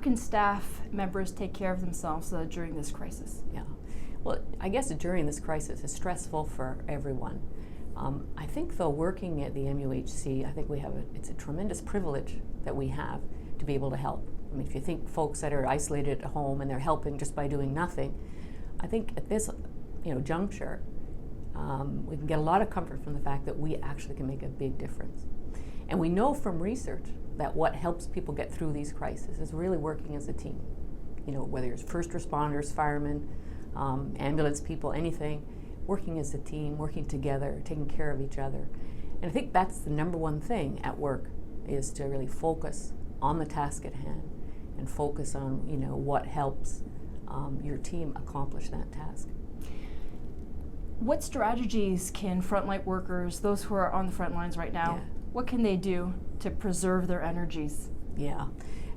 can staff members take care of themselves during this crisis? Yeah. Well, I guess during this crisis is stressful for everyone. I think though, working at the MUHC, I think it's a tremendous privilege that we have to be able to help. I mean, if you think folks that are isolated at home and they're helping just by doing nothing, I think at this juncture, we can get a lot of comfort from the fact that we actually can make a big difference. And we know from research that what helps people get through these crises is really working as a team. Whether it's first responders, firemen, ambulance people, anything, working as a team, working together, taking care of each other. And I think that's the number one thing at work, is to really focus on the task at hand and focus on what helps your team accomplish that task. What strategies can frontline workers, those who are on the front lines right now, what can they do to preserve their energies? Yeah,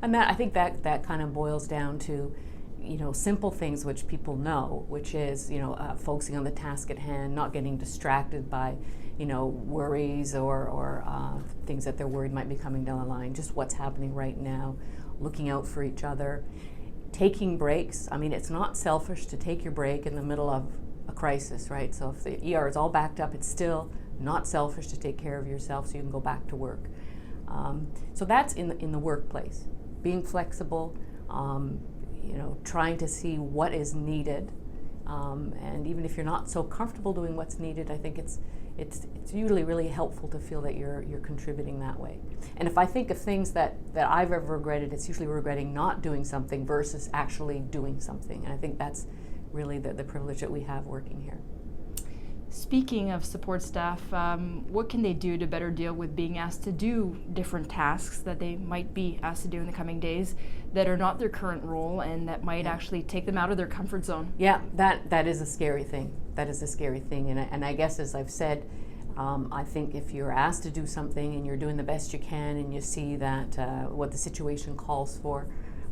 and I think that kind of boils down to simple things which people know, which is focusing on the task at hand, not getting distracted by worries or things that they're worried might be coming down the line. Just what's happening right now, looking out for each other, taking breaks. I mean, it's not selfish to take your break in the middle of a crisis, right? So if the ER is all backed up, it's still not selfish to take care of yourself so you can go back to work. So that's in the workplace, being flexible, trying to see what is needed, and even if you're not so comfortable doing what's needed, I think it's usually really helpful to feel that you're contributing that way. And if I think of things that I've ever regretted, it's usually regretting not doing something versus actually doing something. And I think that's really the privilege that we have working here. Speaking of support staff, what can they do to better deal with being asked to do different tasks that they might be asked to do in the coming days that are not their current role and that might actually take them out of their comfort zone? Yeah, that is a scary thing. That is a scary thing. And I guess, as I've said, I think if you're asked to do something and you're doing the best you can and you see that what the situation calls for,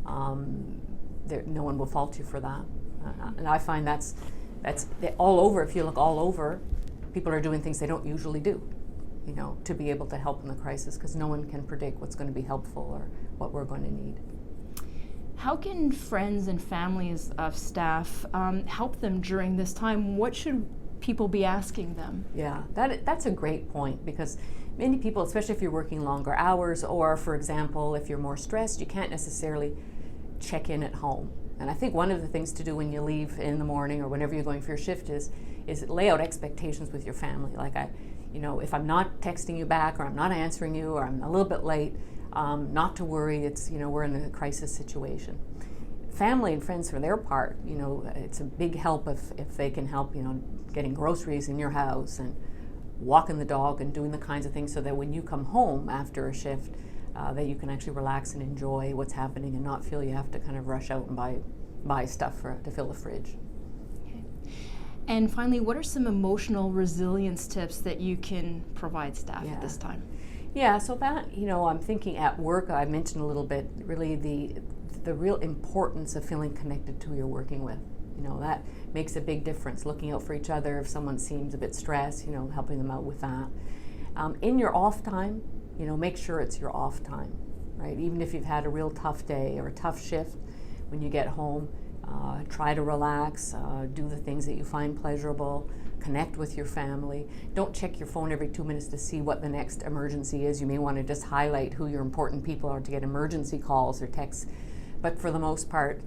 no one will fault you for that. And I find that's all over. If you look all over, people are doing things they don't usually do, to be able to help in the crisis, because no one can predict what's going to be helpful or what we're going to need. How can friends and families of staff help them during this time? What should people be asking them? Yeah, that's a great point, because many people, especially if you're working longer hours, or for example, if you're more stressed, you can't necessarily check in at home. And I think one of the things to do when you leave in the morning or whenever you're going for your shift is lay out expectations with your family. Like, if I'm not texting you back, or I'm not answering you, or I'm a little bit late, not to worry. It's we're in a crisis situation. Family and friends, for their part, it's a big help if they can help, getting groceries in your house and walking the dog and doing the kinds of things, so that when you come home after a shift, that you can actually relax and enjoy what's happening and not feel you have to kind of rush out and buy stuff to fill the fridge. Okay. And finally, what are some emotional resilience tips that you can provide staff at this time? Yeah, so that, I'm thinking at work, I mentioned a little bit, really the real importance of feeling connected to who you're working with. That makes a big difference, looking out for each other. If someone seems a bit stressed, helping them out with that. In your off time, make sure it's your off time, right? Even if you've had a real tough day or a tough shift, when you get home, try to relax, do the things that you find pleasurable, connect with your family. Don't check your phone every 2 minutes to see what the next emergency is. You may want to just highlight who your important people are to get emergency calls or texts. But for the most part,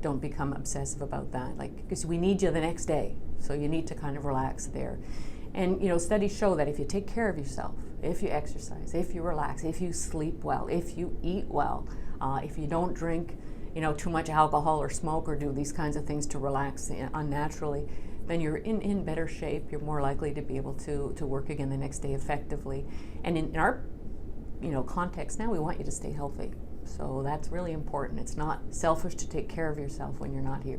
don't become obsessive about that, because we need you the next day, so you need to kind of relax there. And studies show that if you take care of yourself, if you exercise, if you relax, if you sleep well, if you eat well, if you don't drink too much alcohol or smoke or do these kinds of things to relax unnaturally, then you're in better shape. You're more likely to be able to work again the next day effectively. And in our context now, we want you to stay healthy. So that's really important. It's not selfish to take care of yourself when you're not here.